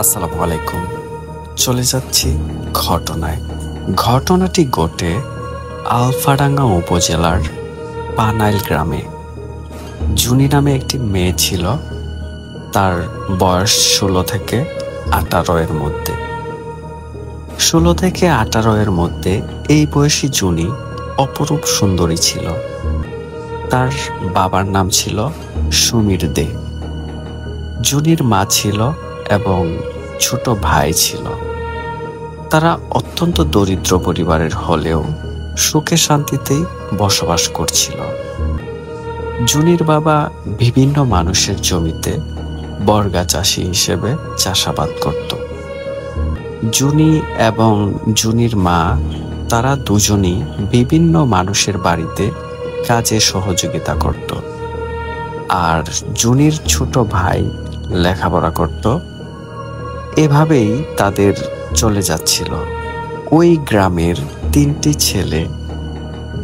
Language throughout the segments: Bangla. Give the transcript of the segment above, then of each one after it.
আসসালামু আলাইকুম। চলে যাচ্ছি ঘটনায়। ঘটনাটি ঘটে আলফাডাঙ্গা উপজেলার পানাইল গ্রামে। জুনি নামে একটি মেয়ে ছিল। তার বয়স 16 থেকে 18 এর মধ্যে। 16 থেকে 18 এর মধ্যে এই বয়সী জুনি অপরূপ সুন্দরী ছিল। তার বাবার নাম ছিল সুমির দে। জুনির মা ছিল এবং ছোট ভাই ছিল। তারা অত্যন্ত দরিদ্র পরিবারের হলেও সুখে শান্তিতেই বসবাস করছিল। জুনির বাবা বিভিন্ন মানুষের জমিতে বর্গা চাষি হিসেবে চাষাবাদ করত। জুনি এবং জুনির মা তারা দুজনই বিভিন্ন মানুষের বাড়িতে কাজে সহযোগিতা করত। আর জুনির ছোট ভাই লেখাপড়া করত। এভাবেই তাদের চলে যাচ্ছিল। ওই গ্রামের 3টি ছেলে,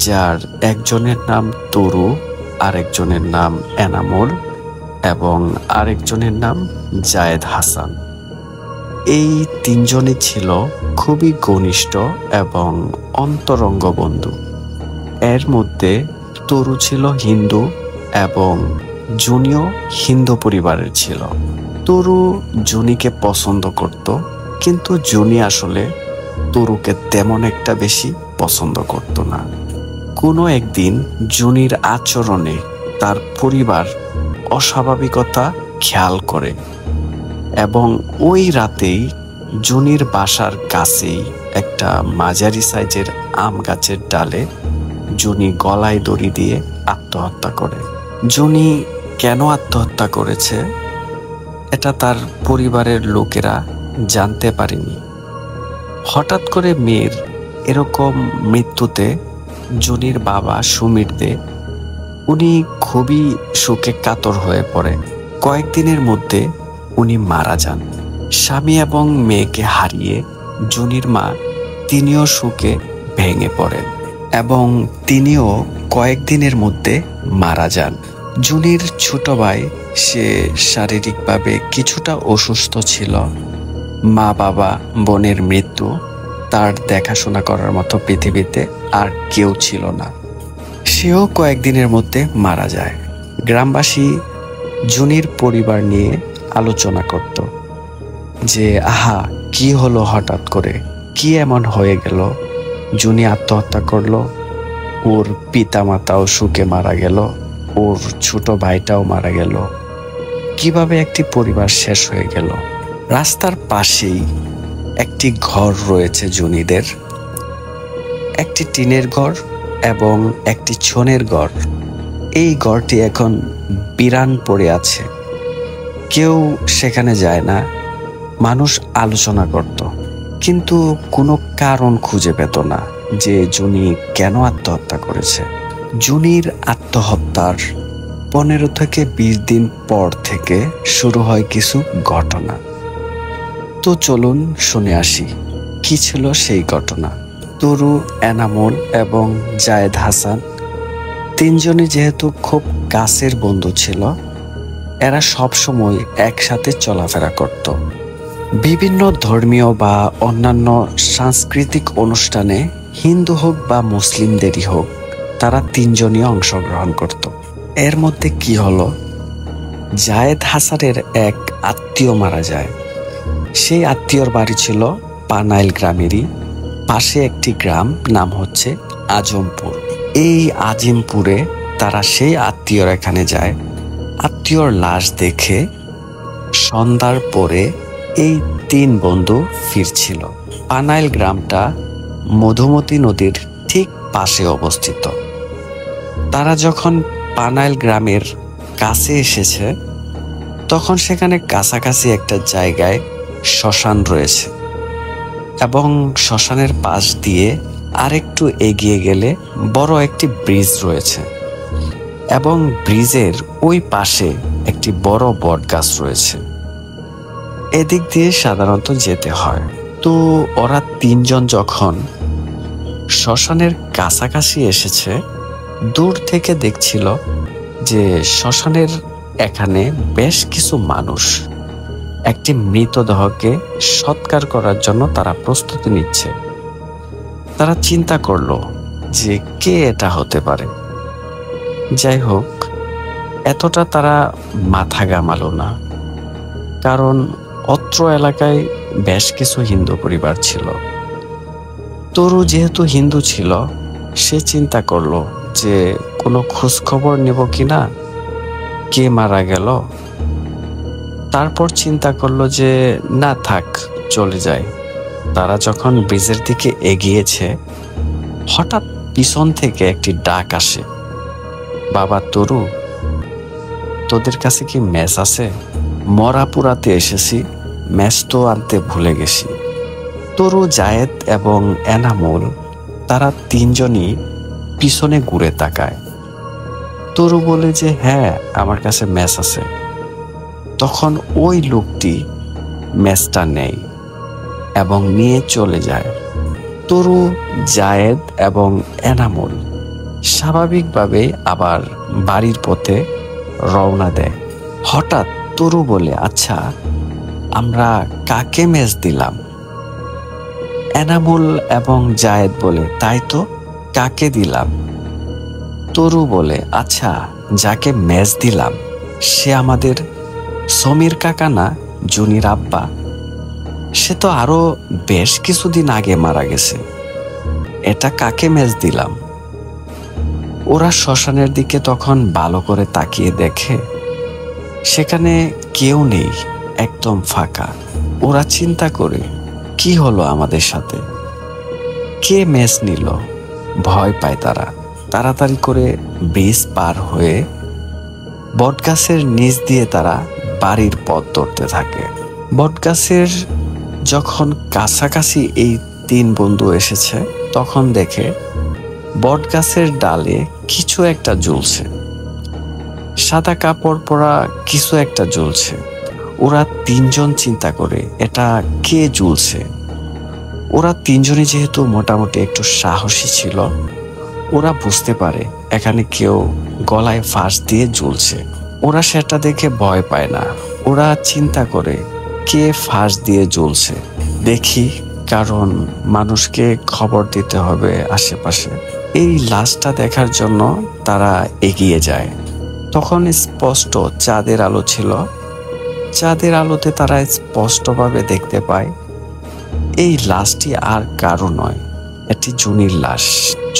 যার একজনের নাম তরু, আরেকজনের নাম এনামুল এবং আরেকজনের নাম জায়েদ হাসান। এই 3 জনই ছিল খুবই ঘনিষ্ঠ এবং অন্তরঙ্গ বন্ধু। এর মধ্যে তরু ছিল হিন্দু এবং জুনিও হিন্দু পরিবারের ছিল। তরু জুনিকে পছন্দ করত, কিন্তু জুনি আসলে তরুকে তেমন একটা বেশি পছন্দ করত না। কোনো একদিন জুনির আচরণে তার পরিবার অস্বাভাবিকতা খেয়াল করে এবং ওই রাতেই জুনির বাসার কাছেই একটা মাঝারি সাইজের আম গাছের ডালে জুনি গলায় দড়ি দিয়ে আত্মহত্যা করে। জুনি কেন আত্মহত্যা করেছে এটা তার পরিবারের লোকেরা জানতে পারেনি। হঠাৎ করে মেয়ের এরকম মৃত্যুতে জুনির বাবা সুমির দে উনি খুবই শোকে কাতর হয়ে পড়ে। কয়েকদিনের মধ্যে উনি মারা যান। স্বামী এবং মেয়েকে হারিয়ে জুনির মা তিনিও শোকে ভেঙে পড়েন এবং তিনিও কয়েকদিনের মধ্যে মারা যান। জুনির ছোট ভাই, সে শারীরিকভাবে কিছুটা অসুস্থ ছিল। মা বাবা বোনের মৃত্যু, তার দেখাশোনা করার মতো পৃথিবীতে আর কেউ ছিল না। সেও কয়েকদিনের মধ্যে মারা যায়। গ্রামবাসী জুনির পরিবার নিয়ে আলোচনা করত যে আহা, কি হলো হঠাৎ করে, কি এমন হয়ে গেল, জুনি আত্মহত্যা করলো, ওর পিতা মাতাও শোকে মারা গেল, ওর ছোট ভাইটাও মারা গেল, কিভাবে একটি পরিবার শেষ হয়ে গেল। রাস্তার পাশেই একটি ঘর রয়েছে জুনিদের, একটি টিনের ঘর এবং একটি ছনের ঘর। এই ঘরটি এখন বিরান পড়ে আছে, কেউ সেখানে যায় না। মানুষ আলোচনা করত, কিন্তু কোনো কারণ খুঁজে পেত না যে জুনি কেন আত্মহত্যা করেছে। জুনির আত্মহত্যার 15 থেকে 20 দিন পর থেকে শুরু হয় কিছু ঘটনা। তো চলুন শুনে আসি কি ছিল সেই ঘটনা। তরু, এনামুল এবং জায়েদ হাসান 3 জনই যেহেতু খুব কাছের বন্ধু ছিল, এরা সবসময় একসাথে চলাফেরা করত। বিভিন্ন ধর্মীয় বা অন্যান্য সাংস্কৃতিক অনুষ্ঠানে, হিন্দু হোক বা মুসলিমদেরই হোক, তারা 3 জনই অংশগ্রহণ করত। এর মধ্যে কি হলো, জায়েদ হাসানের এক আত্মীয় মারা যায়। সেই আত্মীয়র বাড়ি ছিল পানাইল গ্রামেরই পাশে একটি গ্রাম, নাম হচ্ছে আজমপুর। এই আজিমপুরে তারা সেই আত্মীয়র এখানে যায়। আত্মীয়র লাশ দেখে সন্ধ্যার পরে এই 3 বন্ধু ফিরছিল। পানাইল গ্রামটা মধুমতি নদীর ঠিক পাশে অবস্থিত। তারা যখন পানাইল গ্রামের কাছে এসেছে, তখন সেখানে কাছাকাছি একটা জায়গায় শ্মশান রয়েছে এবং শ্মশানের পাশ দিয়ে আরেকটু এগিয়ে গেলে বড় একটি ব্রিজ রয়েছে এবং ব্রিজের ওই পাশে একটি বড় বট গাছ রয়েছে। এদিক দিয়ে সাধারণত যেতে হয়। তো ওরা 3 জন যখন শ্মশানের কাছাকাছি এসেছে, দূর থেকে দেখছিল যে শ্মশানের এখানে বেশ কিছু মানুষ একটি মৃতদেহকে সৎকার করার জন্য তারা প্রস্তুতি নিচ্ছে। তারা চিন্তা করলো যে কে এটা হতে পারে। যাই হোক, এতটা তারা মাথা ঘামালো না, কারণ অত্র এলাকায় বেশ কিছু হিন্দু পরিবার ছিল। তরু যেহেতু হিন্দু ছিল, সে চিন্তা করলো যে কোনো খোঁজ খবর নেব কিনা, কে মারা গেল। তারপর চিন্তা করলো যে না থাক, চলে যায়। তারা যখন ব্রিজের দিকে এগিয়েছে, হঠাৎ পিছন থেকে একটি ডাক আসে, বাবা তরু, তোদের কাছে কি ম্যাচ আছে? মরা পুরাতে এসেছি, ম্যাচ তো আনতে ভুলে গেছি। তরু, জায়েদ এবং এনামুল তারা তিনজনই পিছনে ঘুরে তাকায়। তরু বলে যে হ্যাঁ, আমার কাছে ম্যাচ আছে। তখন ওই লোকটি ম্যাচটা নেয় এবং নিয়ে চলে যায়। তরু, জায়েদ এবং এনামুল স্বাভাবিকভাবে আবার বাড়ির পথে রওনা দেয়। হঠাৎ তরু বলে, আচ্ছা, আমরা কাকে ম্যাচ দিলাম? এনামুল এবং জায়েদ বলে, তাই তো, কাকে দিলাম? তরু বলে, আচ্ছা, যাকে ম্যাচ দিলাম সে আমাদের সমীর কাকা না, জুনির আব্বা। সে তো আরো বেশ কিছুদিন আগে মারা গেছে। এটা কাকে ম্যাচ দিলাম? ওরা শ্মশানের দিকে তখন ভালো করে তাকিয়ে দেখে সেখানে কেউ নেই, একদম ফাঁকা। ওরা চিন্তা করে, কি হলো আমাদের সাথে? কে ম্যাচ নিল? ভয় পায় তারা। তাড়াতাড়ি করে ব্রিজ পার হয়ে বটগাছের নিচ দিয়ে তারা বাড়ির পথ ধরতে থাকে। বটগাছের যখন কাছাকাছি এই তিন বন্ধু এসেছে, তখন দেখে বটগাছের ডালে কিছু একটা ঝুলছে, সাদা কাপড় পরা কিছু একটা ঝুলছে। ওরা তিনজন চিন্তা করে, এটা কে ঝুলছে? ওরা তিনজনই যেহেতু মোটামুটি একটু সাহসী ছিল, ওরা বুঝতে পারে এখানে কেউ গলায় ফাঁস দিয়ে ঝুলছে। ওরা সেটা দেখে ভয় পায় না। ওরা চিন্তা করে, কে ফাঁস দিয়ে ঝুলছে দেখি, কারণ মানুষকে খবর দিতে হবে আশেপাশে। এই লাশটা দেখার জন্য তারা এগিয়ে যায়। তখন স্পষ্ট চাঁদের আলো ছিল। চাঁদের আলোতে তারা স্পষ্টভাবে দেখতে পায় এই লাশটি আর কারো নয়, এটি জুনির লাশ।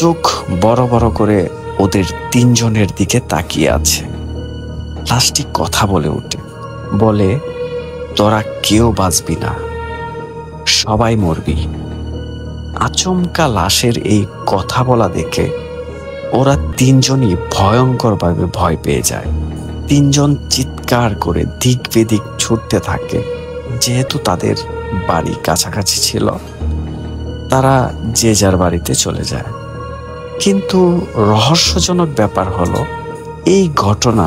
চোখ বড় বড় করে ওদের তিনজনের দিকে তাকিয়ে আছে। লাশটি কথা বলে ওঠে, বলে, তোরা কেউ বাঁচবি না, সবাই মরবি। আচমকা লাশের এই কথা বলা দেখে ওরা তিনজনই ভয়ঙ্করভাবে ভয় পেয়ে যায়। তিনজন চিৎকার করে দিক বেদিক ছুটতে থাকে। যেহেতু তাদের বাড়ি কাছাকাছি ছিল, তারা যে যার বাড়িতে চলে যায়। কিন্তু রহস্যজনক ব্যাপার হলো, এই ঘটনা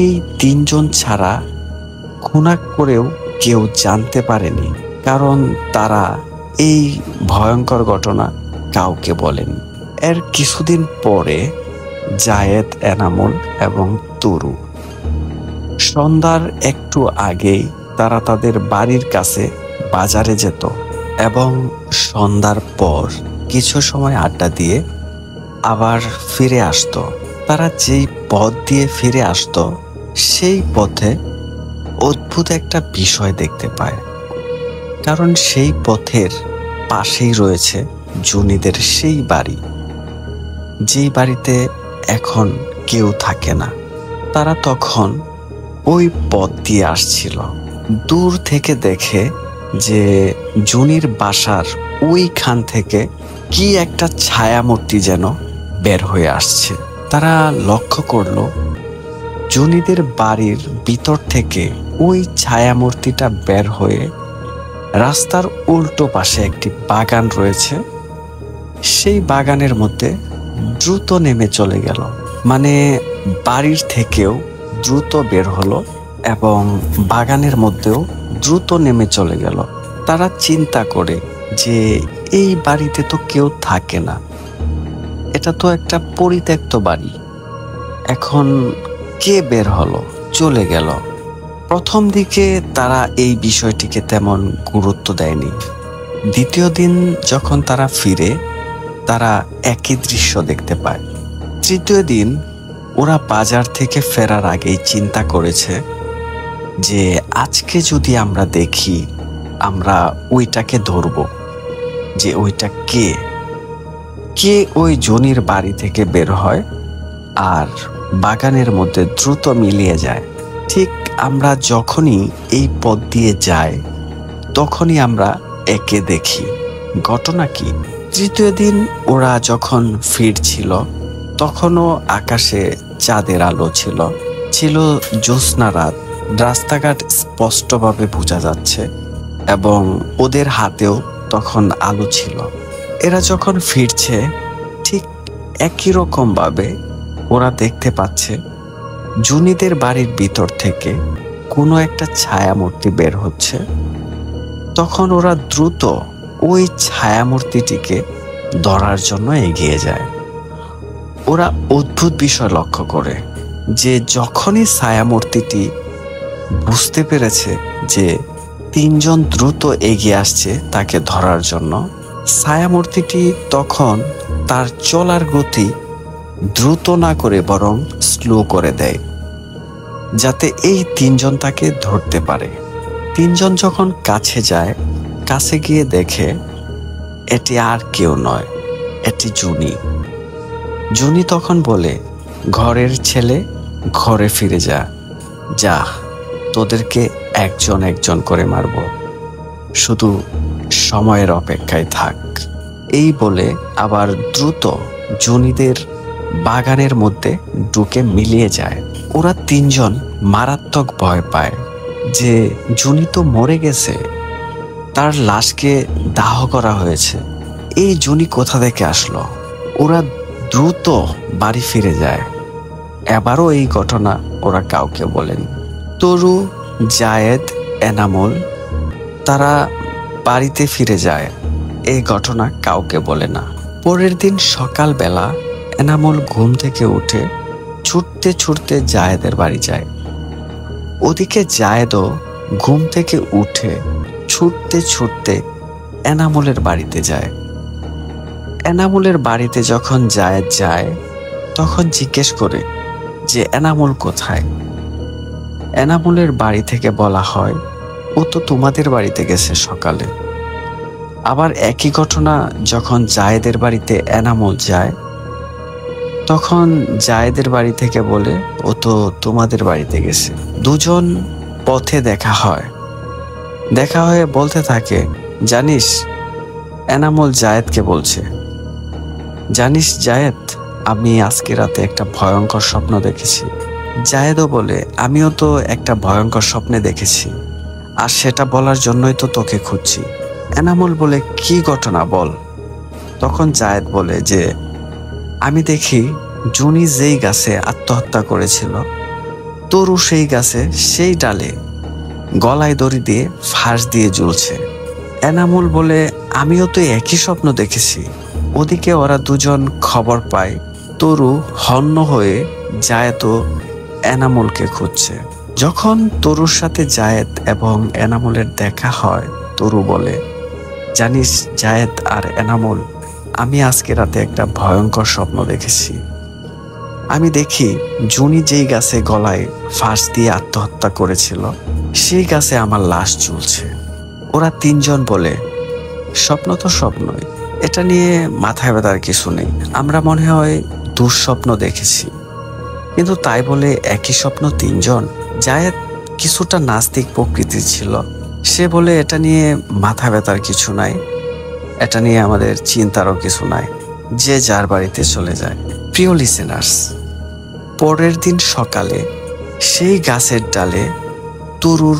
এই তিনজন ছাড়া খুনা করেও কেউ জানতে পারেনি, কারণ তারা এই ভয়ঙ্কর ঘটনা কাউকে বলেনি। এর কিছুদিন পরে জায়েদ, এনামুল এবং তরু সন্ধ্যার একটু আগেই তারা তাদের বাড়ির কাছে বাজারে যেত এবং সন্ধ্যার পর কিছু সময় আড্ডা দিয়ে আবার ফিরে আসতো। তারা যেই পথ দিয়ে ফিরে আসতো, সেই পথে অদ্ভুত একটা বিষয় দেখতে পায়, কারণ সেই পথের পাশেই রয়েছে জুনিদের সেই বাড়ি, যেই বাড়িতে এখন কেউ থাকে না। তারা তখন ওই পথ দিয়ে আসছিল। দূর থেকে দেখে যে জুনির বাসার ওইখান থেকে কি একটা ছায়ামূর্তি যেন বের হয়ে আসছে। তারা লক্ষ্য করলো জুনিদের বাড়ির ভিতর থেকে ওই ছায়ামূর্তিটা বের হয়ে রাস্তার উল্টো পাশে একটি বাগান রয়েছে, সেই বাগানের মধ্যে দ্রুত নেমে চলে গেল। মানে বাড়ির থেকেও দ্রুত বের হলো এবং বাগানের মধ্যেও দ্রুত নেমে চলে গেল। তারা চিন্তা করে যে এই বাড়িতে তো কেউ থাকে না, এটা তো একটা পরিত্যক্ত বাড়ি, এখন কে বের হলো, চলে গেল। প্রথম দিকে তারা এই বিষয়টিকে তেমন গুরুত্ব দেয়নি। দ্বিতীয় দিন যখন তারা ফিরে, তারা একই দৃশ্য দেখতে পায়। তৃতীয় দিন ওরা বাজার থেকে ফেরার আগেই চিন্তা করেছে যে আজকে যদি আমরা দেখি, আমরা ওইটাকে ধরব, যে ওইটা কে কে ওই জনির বাড়ি থেকে বের হয় আর বাগানের মধ্যে দ্রুত মিলিয়ে যায়। ঠিক আমরা যখনই এই পথ দিয়ে যাই, তখনই আমরা একে দেখি। ঘটনা কি? তৃতীয় দিন ওরা যখন ফিরছিল, তখনও আকাশে চাঁদের আলো ছিল। ছিল জ্যোৎস্না রাত, রাস্তাঘাট স্পষ্টভাবে বোঝা যাচ্ছে এবং ওদের হাতেও তখন আলো ছিল। এরা যখন ফিরছে, ঠিক একই রকম ভাবে ওরা দেখতে পাচ্ছে জুনিদের বাড়ির ভিতর থেকে কোনো একটা ছায়ামূর্তি বের হচ্ছে। তখন ওরা দ্রুত ওই ছায়ামূর্তিটিকে ধরার জন্য এগিয়ে যায়। ওরা অদ্ভুত বিষয় লক্ষ্য করে যে যখনই ছায়ামূর্তিটি বুঝতে পেরেছে যে তিনজন দ্রুত এগিয়ে আসছে তাকে ধরার জন্য, ছায়ামূর্তিটি তখন তার চলার গতি দ্রুত না করে বরং স্লো করে দেয়, যাতে এই তিনজন তাকে ধরতে পারে। তিনজন যখন কাছে যায়, কাছে গিয়ে দেখে এটি আর কেউ নয়, এটি জুনি। জুনি তখন বলে, ঘরের ছেলে ঘরে ফিরে যা, যা, তোদেরকে একজন একজন করে মারব, শুধু সময়ের অপেক্ষায় থাক। এই বলে আবার দ্রুত জুনিদের বাগানের মধ্যে ঢুকে মিলিয়ে যায়। ওরা তিনজন মারাত্মক ভয় পায় যে জুনি তো মরে গেছে, তার লাশকে দাহ করা হয়েছে, এই জুনি কোথা থেকে আসলো। ওরা দ্রুত বাড়ি ফিরে যায়। এবারও এই ঘটনা ওরা কাউকে বলেনি। তরু, জায়েদ, এনামুল তারা বাড়িতে ফিরে যায়। এই ঘটনা কাউকে বলে না। পরের দিন সকালবেলা এনামুল ঘুম থেকে উঠে ছুটতে ছুটতে জায়েদের বাড়ি যায়। ওদিকে জায়েদও ঘুম থেকে উঠে ছুটতে ছুটতে এনামুলের বাড়িতে যায়। এনামুলের বাড়িতে যখন জায়েদ যায়, তখন জিজ্ঞেস করে যে এনামুল কোথায়। এনামুলের বাড়ি থেকে বলা হয়, ও তো তোমাদের বাড়িতে গেছে সকালে। আবার একই ঘটনা যখন জায়েদের বাড়িতে এনামুল যায়, তখন জায়েদের বাড়ি থেকে বলে, ও তো তোমাদের বাড়িতে গেছে। দুজন পথে দেখা হয়ে বলতে থাকে, জানিস, এনামুল জায়েদকে বলছে, জানিস জায়েদ, আমি আজকে রাতে একটা ভয়ঙ্কর স্বপ্ন দেখেছি। জায়েদও বলে, আমিও তো একটা ভয়ঙ্কর স্বপ্নে দেখেছি, আর সেটা বলার জন্যই তো তোকে খুঁজছি। এনামুল বলে, কি ঘটনা বল। তখন জায়েদ বলে যে, আমি দেখি জুনি যেই গাছে আত্মহত্যা করেছিল, তরু সেই গাছে সেই ডালে গলায় দড়ি দিয়ে ফাঁস দিয়ে ঝুলছে। এনামুল বলে, আমিও তো একই স্বপ্ন দেখেছি। ওদিকে ওরা দুজন খবর পায় তরু হন্য হয়ে জায়েদ ও এনামুলকে খুঁজছে। যখন তরুর সাথে জায়েদ এবং এনামুলের দেখা হয়, তরু বলে, জানিস জায়েদ আর এনামুল, আমি আজকে রাতে একটা ভয়ঙ্কর স্বপ্ন দেখেছি। আমি দেখি জুনি যেই গাছে গলায় ফাঁস দিয়ে আত্মহত্যা করেছিল, সেই গাছে আমার লাশ ঝুলছে। ওরা তিনজন বলে, স্বপ্ন তো স্বপ্নই, এটা নিয়ে মাথায় ব্যথার কিছু নেই। আমরা মনে হয় দুঃস্বপ্ন দেখেছি, কিন্তু তাই বলে একই স্বপ্ন তিনজন। জায়েদ কিছুটা নাস্তিক প্রকৃতির ছিল। সে বলে, এটা নিয়ে মাথা ব্যথার কিছু নাই, এটা নিয়ে আমাদের চিন্তারও কিছু নাই, যে যার বাড়িতে চলে যায়। প্রিয় লিসেনার্স, পরের দিন সকালে সেই গাছের ডালে তরুর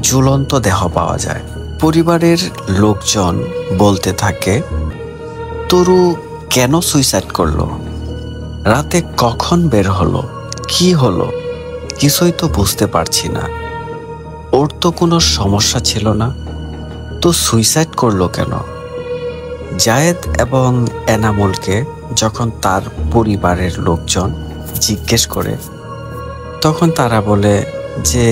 ঝুলন্ত দেহ পাওয়া যায়। পরিবারের লোকজন বলতে থাকে, তরু কেন সুইসাইড করলো, রাতে কখন বের হলো, কি হলো, কিছুই তো বুঝতে পারছি না। ওর তো কোনো সমস্যা ছিল না, তো সুইসাইড করলো কেন। জায়েদ এবং এনামুলকে যখন তার পরিবারের লোকজন জিজ্ঞেস করে, তখন তারা বলে যে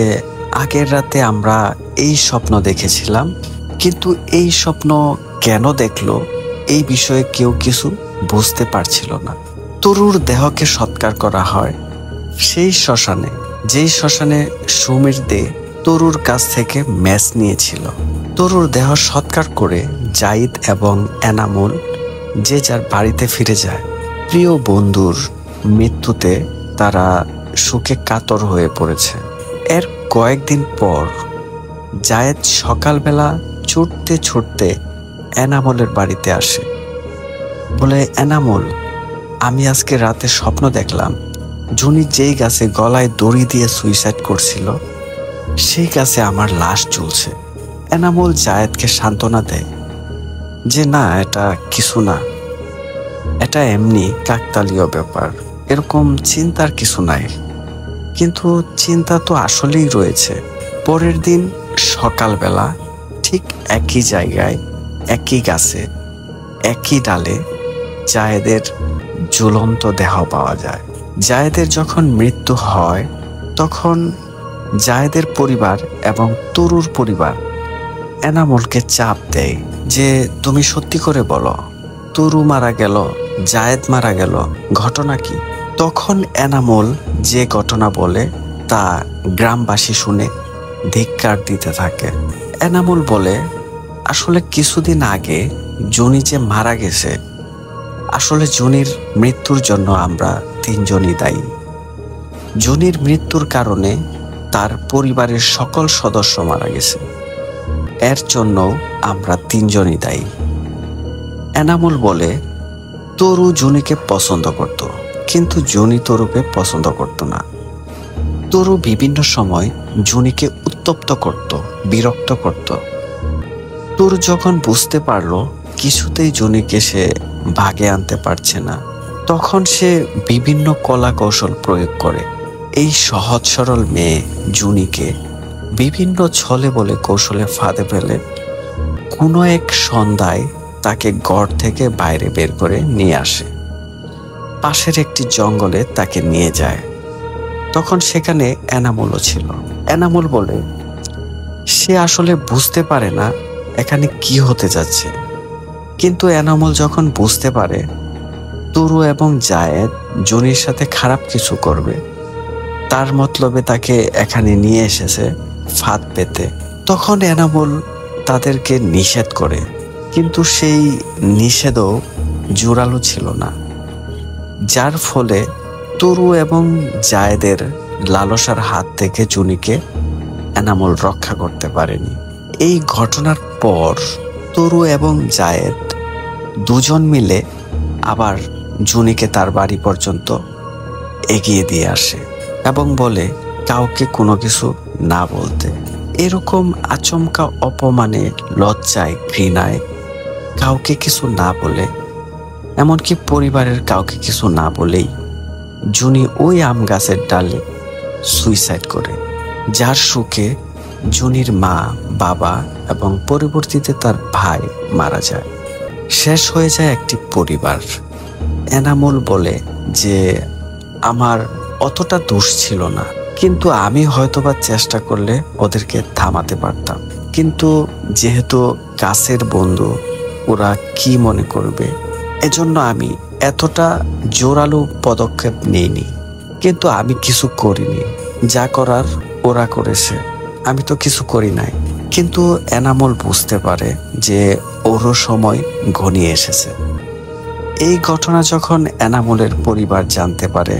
আগের রাতে আমরা এই স্বপ্ন দেখেছিলাম, কিন্তু এই স্বপ্ন কেন দেখলো এই বিষয়ে কেউ কিছু বুঝতে পারছিল না। তরুর দেহকে সৎকার করা হয় সেই শ্মশানে, যেই শ্মশানে সুমির দে তরুর কাছ থেকে ম্যাচ নিয়েছিল। তরুর দেহ সৎকার করে জাহিদ এবং এনামুল যে যার বাড়িতে ফিরে যায়। প্রিয় বন্ধুর মৃত্যুতে তারা শোকে কাতর হয়ে পড়েছে। এর কয়েকদিন পর জায়েদ সকালবেলা ছুটতে ছুটতে এনামুলের বাড়িতে আসে। বলে, এনামুল, আমি আজকে রাতে স্বপ্ন দেখলাম জুনি যেই গাছে গলায় দড়ি দিয়ে সুইসাইড করছিল সেই গাছে আমার লাশ ঝুলছে। এনামুল জায়েদকে সান্ত্বনা দেয় যে না, এটা কিছু না, এটা এমনি কাকতালীয় ব্যাপার, এরকম চিন্তার কিছু নাই। কিন্তু চিন্তা তো আসলেই রয়েছে। পরের দিন সকালবেলা ঠিক একই জায়গায়, একই গাছে, একই ডালে জায়েদের ঝুলন্ত দেহ পাওয়া যায়। জায়েদের যখন মৃত্যু হয় তখন জায়েদের পরিবার এবং তরুর পরিবার এনামুলকে চাপ দেয় যে তুমি সত্যি করে বলো, তরু মারা গেল, জায়েদ মারা গেল, ঘটনা কি? তখন এনামুল যে ঘটনা বলে তা গ্রামবাসী শুনে ধিক্কার দিতে থাকে। এনামুল বলে, আসলে কিছুদিন আগে জুনি যে মারা গেছে, আসলে জুনির মৃত্যুর জন্য আমরা তিনজনই দায়ী। জুনির মৃত্যুর কারণে তার পরিবারের সকল সদস্য মারা গেছে, এর জন্য আমরা তিনজনই দায়ী। এনামুল বলে, তরু জুনিকে পছন্দ করত, কিন্তু জুনি তরুকে পছন্দ করত না। তরু বিভিন্ন সময় জুনিকে উত্তপ্ত করত, বিরক্ত করত। তরু যখন বুঝতে পারলো কিছুতেই জুনিকে সে ভাগে আনতে পারছে না, তখন সে বিভিন্ন কলা কৌশল প্রয়োগ করে এই সহজ সরল মেয়ে জুনিকে বিভিন্ন ছলে বলে কৌশলে ফাঁদে ফেলে কোনো এক সন্ধ্যায় তাকে ঘর থেকে বাইরে বের করে নিয়ে আসে। পাশের একটি জঙ্গলে তাকে নিয়ে যায়। তখন সেখানে এনামুলও ছিল। এনামুল বলে, সে আসলে বুঝতে পারে না এখানে কি হতে যাচ্ছে। কিন্তু এনামুল যখন বুঝতে পারে তরু এবং জায়েদ জুনির সাথে খারাপ কিছু করবে, তার মতলবে তাকে এখানে নিয়ে এসেছে ফাঁদ পেতে, তখন এনামুল তাদেরকে নিষেধ করে। কিন্তু সেই নিষেধও জোরালো ছিল না, যার ফলে তরু এবং জায়েদের লালসার হাত থেকে জুনিকে এনামুল রক্ষা করতে পারেনি। এই ঘটনার পর তরু এবং জায়েদ দুজন মিলে আবার জুনিকে তার বাড়ি পর্যন্ত এগিয়ে দিয়ে আসে এবং বলে কাউকে কোনো কিছু না বলতে। এরকম আচমকা অপমানে, লজ্জায়, ঘৃণায় কাউকে কিছু না বলে, এমনকি পরিবারের কাউকে কিছু না বলেই জুনি ওই আম গাছের ডালে সুইসাইড করে, যার সুখে জুনির মা, বাবা এবং পরবর্তীতে তার ভাই মারা যায়। শেষ হয়ে যায় একটি পরিবার। এনামুল বলে যে আমার অতটা দোষ ছিল না, কিন্তু আমি হয়তোবা চেষ্টা করলে ওদেরকে থামাতে পারতাম। কিন্তু যেহেতু কাছের বন্ধু, ওরা কি মনে করবে, এজন্য আমি এতটা জোরালো পদক্ষেপ নিইনি। কিন্তু আমি কিছু করিনি, যা করার ওরা করেছে, আমি তো কিছু করি নাই। কিন্তু এনামুল বুঝতে পারে যে ওরও সময় ঘনিয়ে এসেছে। এই ঘটনা যখন এনামুলের পরিবার জানতে পারে,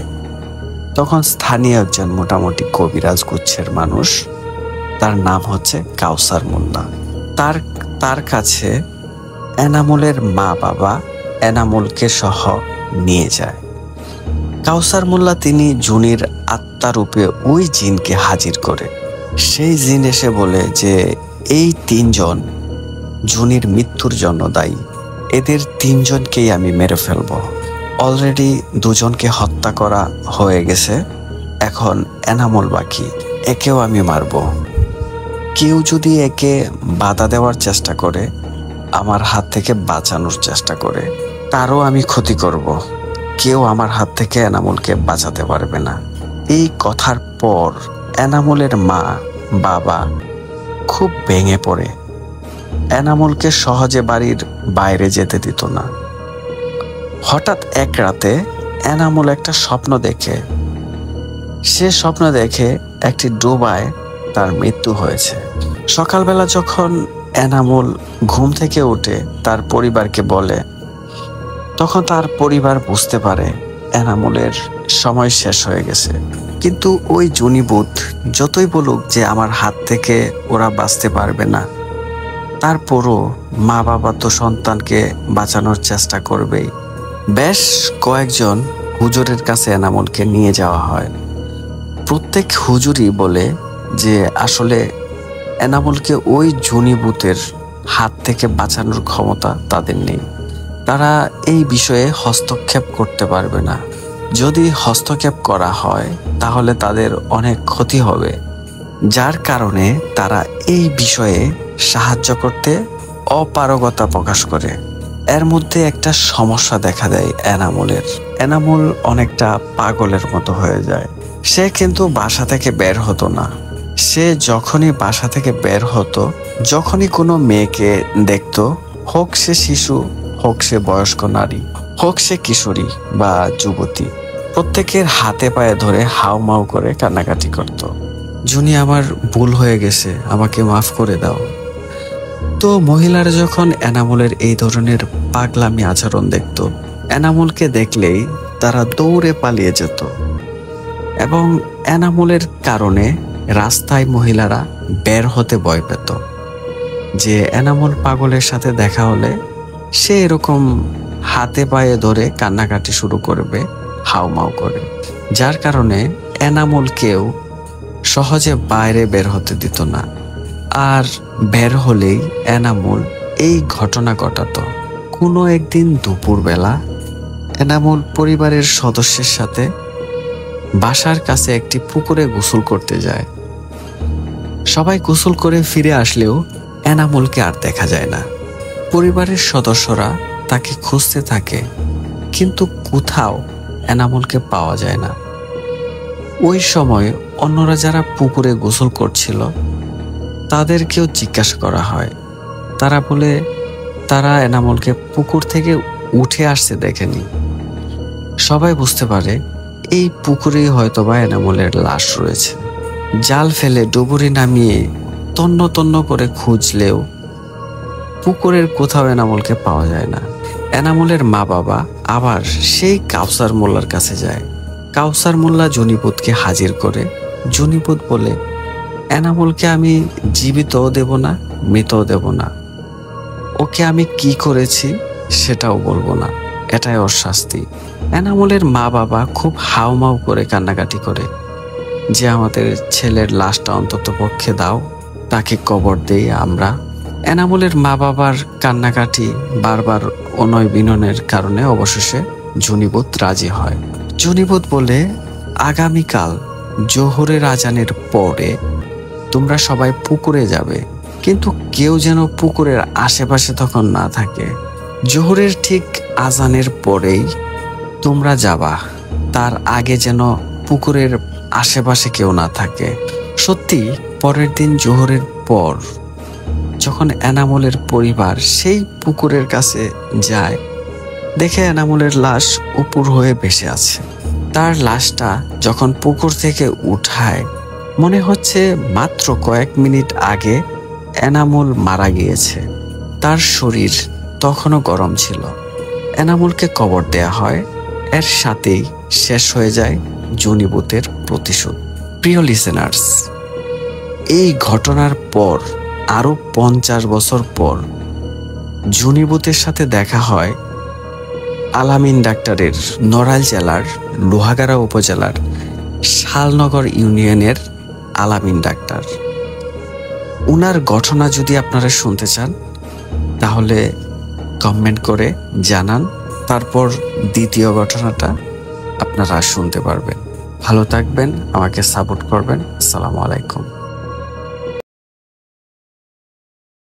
তখন স্থানীয় একজন মোটামুটি কবিরাজ গুচ্ছের মানুষ, তার নাম হচ্ছে কাউসার মোল্লা, তার কাছে এনামুলের মা বাবা এনামুলকে সহ নিয়ে যায়। কাউসার মোল্লা তিনি জুনির আত্মারূপে ওই জিনকে হাজির করে। সেই জিন এসে বলে যে এই তিনজন জুনির মৃত্যুর জন্য দায়ী, এদের তিনজনকেই আমি মেরে ফেলব। অলরেডি দুজনকে হত্যা করা হয়ে গেছে, এখন এনামুল বাকি, একেও আমি মারব। কেউ যদি একে বাধা দেওয়ার চেষ্টা করে, আমার হাত থেকে বাঁচানোর চেষ্টা করে, তারও আমি ক্ষতি করব। কেউ আমার হাত থেকে এনামুলকে বাঁচাতে পারবে না। এই কথার পর এনামুলের মা বাবা খুব ভেঙে পড়ে। এনামুলকে সহজে বাড়ির বাইরে যেতে দিত না। হঠাৎ এক রাতে এনামুল একটা স্বপ্ন দেখে। সে স্বপ্ন দেখে একটি ডোবায় তার মৃত্যু হয়েছে। সকালবেলা যখন এনামুল ঘুম থেকে উঠে তার পরিবারকে বলে, তখন তার পরিবার বুঝতে পারে এনামুলের সময় শেষ হয়ে গেছে। কিন্তু ওই জুনিভূত যতই বলুক যে আমার হাত থেকে ওরা বাঁচতে পারবে না, তারপরও মা বাবা তো সন্তানকে বাঁচানোর চেষ্টা করবেই। বেশ কয়েকজন হুজুরের কাছে এনামুলকে নিয়ে যাওয়া হয়। প্রত্যেক হুজুরই বলে যে আসলে এনামুলকে ওই জুনিভূতের হাত থেকে বাঁচানোর ক্ষমতা তাদের নেই। তারা এই বিষয়ে হস্তক্ষেপ করতে পারবে না। যদি হস্তক্ষেপ করা হয় তাহলে তাদের অনেক ক্ষতি হবে, যার কারণে তারা এই বিষয়ে সাহায্য করতে অপারগতা প্রকাশ করে। এর মধ্যে একটা সমস্যা দেখা দেয় এনামুলের। এনামুল অনেকটা পাগলের মতো হয়ে যায়। সে কিন্তু বাসা থেকে বের হতো না। সে যখনই বাসা থেকে বের হতো, যখনই কোনো মেয়েকে দেখত, হোক সে শিশু, হোক সে বয়স্ক নারী, হোক সে কিশোরী বা যুবতী, প্রত্যেকের হাতে পায়ে ধরে হাউমাউ করে কান্নাকাটি করত। জুনি, আমার ভুল হয়ে গেছে, আমাকে মাফ করে দাও। তো মহিলারা যখন এনামুলের এই ধরনের পাগলামি আচরণ দেখত, এনামুলকে দেখলেই তারা দৌড়ে পালিয়ে যেত। এবং এনামুলের কারণে রাস্তায় মহিলারা বের হতে ভয় পেত যে এনামুল পাগলের সাথে দেখা হলে সে এরকম হাতে পায়ে ধরে কান্নাকাটি শুরু করবে, হাউমাউ করে। যার কারণে এনামুলকেও সহজে বাইরে বের হতে দিত না। আর বের হলেই এনামুল এই ঘটনা ঘটাতো। কোনো একদিন দুপুরবেলা এনামুল পরিবারের সদস্যের সাথে বাসার কাছে একটি পুকুরে গোসল করতে যায়। সবাই গোসল করে ফিরে আসলেও এনামুলকে আর দেখা যায় না। পরিবারের সদস্যরা তাকে খুঁজতে থাকে, কিন্তু কোথাও এনামুলকে পাওয়া যায় না। ওই সময় অন্যরা যারা পুকুরে গোসল করছিল তাদেরকেও জিজ্ঞাসা করা হয়। তারা বলে তারা এনামুলকে পুকুর থেকে উঠে আসতে দেখেনি। সবাই বুঝতে পারে এই পুকুরেই হয়তোবা এনামুলের লাশ রয়েছে। জাল ফেলে ডুবুরি নামিয়ে তন্ন তন্ন করে খুঁজলেও পুকুরের কোথাও এনামুলকে পাওয়া যায় না। এনামুলের মা বাবা আবার সেই কাউসার মোল্লার কাছে যায়। কাউসার মোল্লা জুনিভূতকে হাজির করে জুনিভূত বলে, এনামুলকে আমি জীবিতও দেব না, মৃতও দেব না। ওকে আমি কি করেছি সেটাও বলবো না, এটাই ওর শাস্তি। এনামুলের মা বাবা খুব হাউমাউ করে কান্নাকাটি করে যে আমাদের ছেলের লাশটা অন্তত পক্ষে দাও, তাকে কবর দেই আমরা। এনামুলের মা বাবার কান্নাকাটি বারবার অনয় বিনয়ের কারণে অবশেষে জুনিভূত রাজি হয়। জুনিভূত বলে, আগামীকাল জোহরের আজানের পরে তোমরা সবাই পুকুরে যাবে, কিন্তু কেউ যেন পুকুরের আশেপাশে তখন না থাকে। জোহরের ঠিক আজানের পরেই তোমরা যাবা, তার আগে যেন পুকুরের আশেপাশে কেউ না থাকে। সত্যি পরের দিন জোহরের পর যখন এনামুলের পরিবার সেই পুকুরের কাছে যায়, দেখে এনামুলের লাশ উপর হয়ে ভেসে আছে। তার লাশটা যখন পুকুর থেকে উঠায়, মনে হচ্ছে মাত্র কয়েক মিনিট আগে এনামুল মারা গিয়েছে। তার শরীর তখনও গরম ছিল। এনামুলকে কবর দেয়া হয়। এর সাথেই শেষ হয়ে যায় জুনিভূতের প্রতিশোধ। প্রিয় লিসেনার্স, এই ঘটনার পর আরো 50 বছর পর জুনিভূতের সাথে দেখা হয় আলামিন ডাক্তারের নড়াইল জেলার লোহাগাড়া উপজেলার শালনগর ইউনিয়নের আলামিন ডাক্তার। উনার ঘটনা যদি আপনারা শুনতে চান তাহলে কমেন্ট করে জানান, তারপর দ্বিতীয় ঘটনাটা আপনারা শুনতে পারবেন। ভালো থাকবেন, আমাকে সাপোর্ট করবেন। আসসালামু আলাইকুম।